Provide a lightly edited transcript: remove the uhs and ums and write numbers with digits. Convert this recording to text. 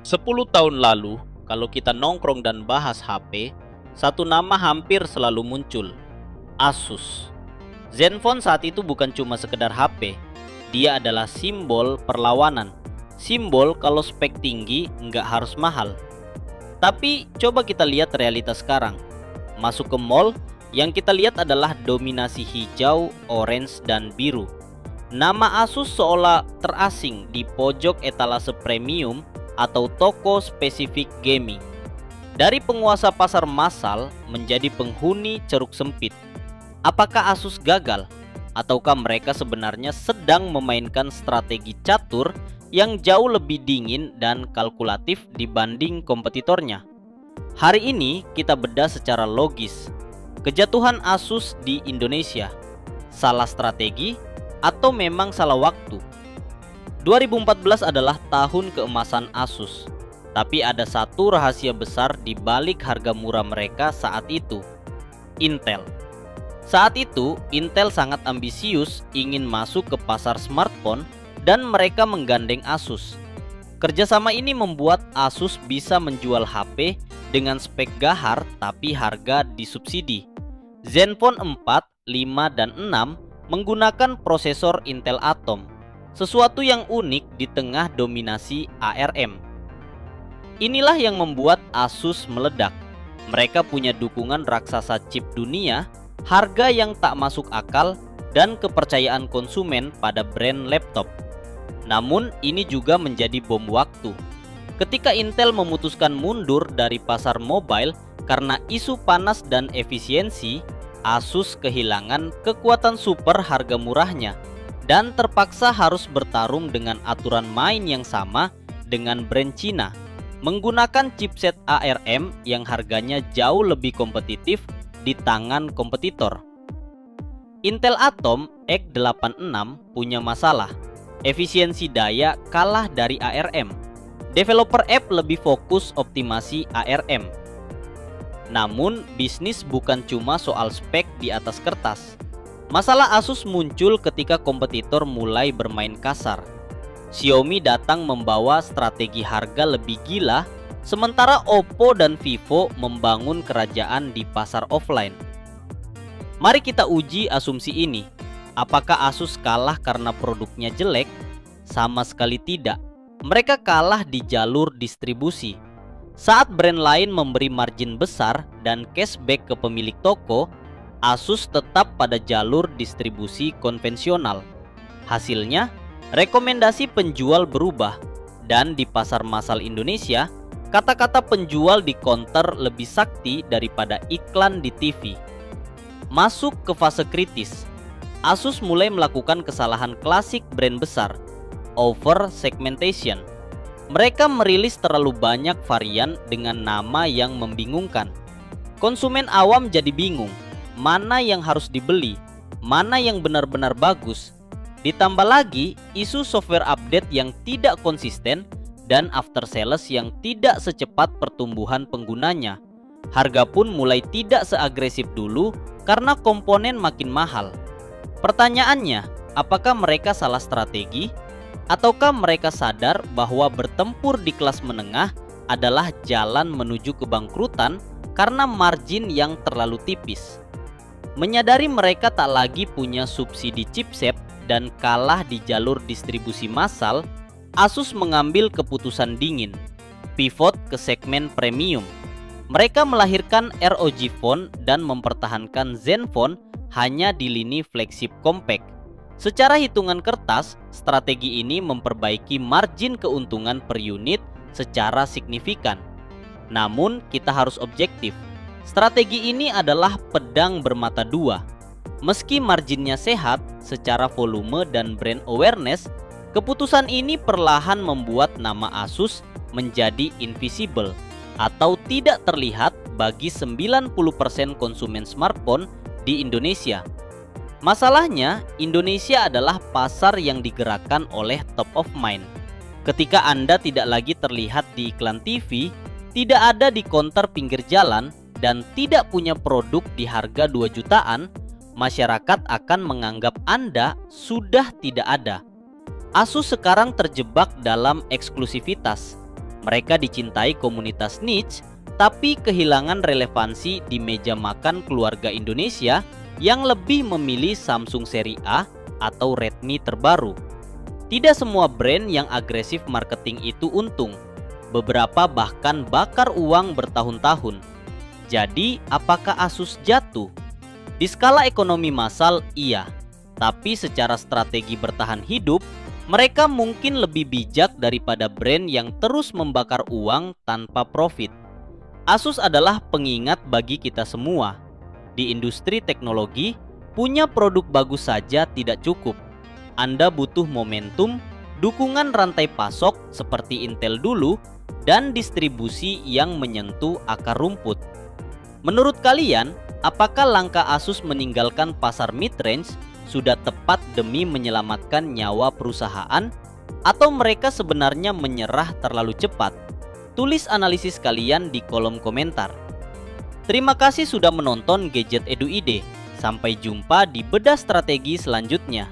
10 tahun lalu, kalau kita nongkrong dan bahas HP, satu nama hampir selalu muncul, Asus. Zenfone saat itu bukan cuma sekedar HP, dia adalah simbol perlawanan. Simbol kalau spek tinggi nggak harus mahal. Tapi coba kita lihat realitas sekarang. Masuk ke mall, yang kita lihat adalah dominasi hijau, orange, dan biru. Nama Asus seolah terasing di pojok etalase premium atau toko spesifik gaming. Dari penguasa pasar massal menjadi penghuni ceruk sempit. Apakah Asus gagal? Ataukah mereka sebenarnya sedang memainkan strategi catur yang jauh lebih dingin dan kalkulatif dibanding kompetitornya? Hari ini kita bedah secara logis. Kejatuhan Asus di Indonesia, salah strategi atau memang salah waktu? 2014 adalah tahun keemasan Asus. Tapi ada satu rahasia besar di balik harga murah mereka saat itu. Intel. Saat itu, Intel sangat ambisius ingin masuk ke pasar smartphone dan mereka menggandeng Asus. Kerjasama ini membuat Asus bisa menjual HP dengan spek gahar tapi harga disubsidi. Zenfone 4, 5, dan 6 menggunakan prosesor Intel Atom. Sesuatu yang unik di tengah dominasi ARM. Inilah yang membuat Asus meledak. Mereka punya dukungan raksasa chip dunia, harga yang tak masuk akal, dan kepercayaan konsumen pada brand laptop. Namun ini juga menjadi bom waktu. Ketika Intel memutuskan mundur dari pasar mobile karena isu panas dan efisiensi, Asus kehilangan kekuatan super harga murahnya dan terpaksa harus bertarung dengan aturan main yang sama dengan brand Cina, menggunakan chipset ARM yang harganya jauh lebih kompetitif di tangan kompetitor. Intel Atom x86 punya masalah. Efisiensi daya kalah dari ARM. Developer app lebih fokus optimasi ARM. Namun, bisnis bukan cuma soal spek di atas kertas. Masalah Asus muncul ketika kompetitor mulai bermain kasar. Xiaomi datang membawa strategi harga lebih gila, sementara Oppo dan Vivo membangun kerajaan di pasar offline. Mari kita uji asumsi ini. Apakah Asus kalah karena produknya jelek? Sama sekali tidak. Mereka kalah di jalur distribusi. Saat brand lain memberi margin besar dan cashback ke pemilik toko, Asus tetap pada jalur distribusi konvensional. Hasilnya, rekomendasi penjual berubah, dan di pasar massal Indonesia, kata-kata penjual di counter lebih sakti daripada iklan di TV. Masuk ke fase kritis, Asus mulai melakukan kesalahan klasik brand besar, over segmentation. Mereka merilis terlalu banyak varian dengan nama yang membingungkan. Konsumen awam jadi bingung, mana yang harus dibeli, mana yang benar-benar bagus. Ditambah lagi isu software update yang tidak konsisten dan after sales yang tidak secepat pertumbuhan penggunanya. Harga pun mulai tidak seagresif dulu karena komponen makin mahal. Pertanyaannya, apakah mereka salah strategi? Ataukah mereka sadar bahwa bertempur di kelas menengah adalah jalan menuju kebangkrutan karena margin yang terlalu tipis? Menyadari mereka tak lagi punya subsidi chipset dan kalah di jalur distribusi massal, Asus mengambil keputusan dingin, pivot ke segmen premium. Mereka melahirkan ROG Phone dan mempertahankan Zenfone hanya di lini flagship compact. Secara hitungan kertas, strategi ini memperbaiki margin keuntungan per unit secara signifikan. Namun, kita harus objektif. Strategi ini adalah pedang bermata dua. Meski marginnya sehat secara volume dan brand awareness, keputusan ini perlahan membuat nama Asus menjadi invisible atau tidak terlihat bagi 90% konsumen smartphone di Indonesia. Masalahnya, Indonesia adalah pasar yang digerakkan oleh top of mind. Ketika Anda tidak lagi terlihat di iklan TV, tidak ada di counter pinggir jalan, dan tidak punya produk di harga 2 jutaan, masyarakat akan menganggap Anda sudah tidak ada. Asus sekarang terjebak dalam eksklusivitas. Mereka dicintai komunitas niche, tapi kehilangan relevansi di meja makan keluarga Indonesia yang lebih memilih Samsung seri A atau Redmi terbaru. Tidak semua brand yang agresif marketing itu untung. Beberapa bahkan bakar uang bertahun-tahun. Jadi, apakah Asus jatuh? Di skala ekonomi massal, iya. Tapi secara strategi bertahan hidup, mereka mungkin lebih bijak daripada brand yang terus membakar uang tanpa profit. Asus adalah pengingat bagi kita semua. Di industri teknologi, punya produk bagus saja tidak cukup. Anda butuh momentum, dukungan rantai pasok seperti Intel dulu, dan distribusi yang menyentuh akar rumput. Menurut kalian, apakah langkah Asus meninggalkan pasar mid-range sudah tepat demi menyelamatkan nyawa perusahaan, atau mereka sebenarnya menyerah terlalu cepat? Tulis analisis kalian di kolom komentar. Terima kasih sudah menonton Gadget Edu Ide. Sampai jumpa di bedah strategi selanjutnya.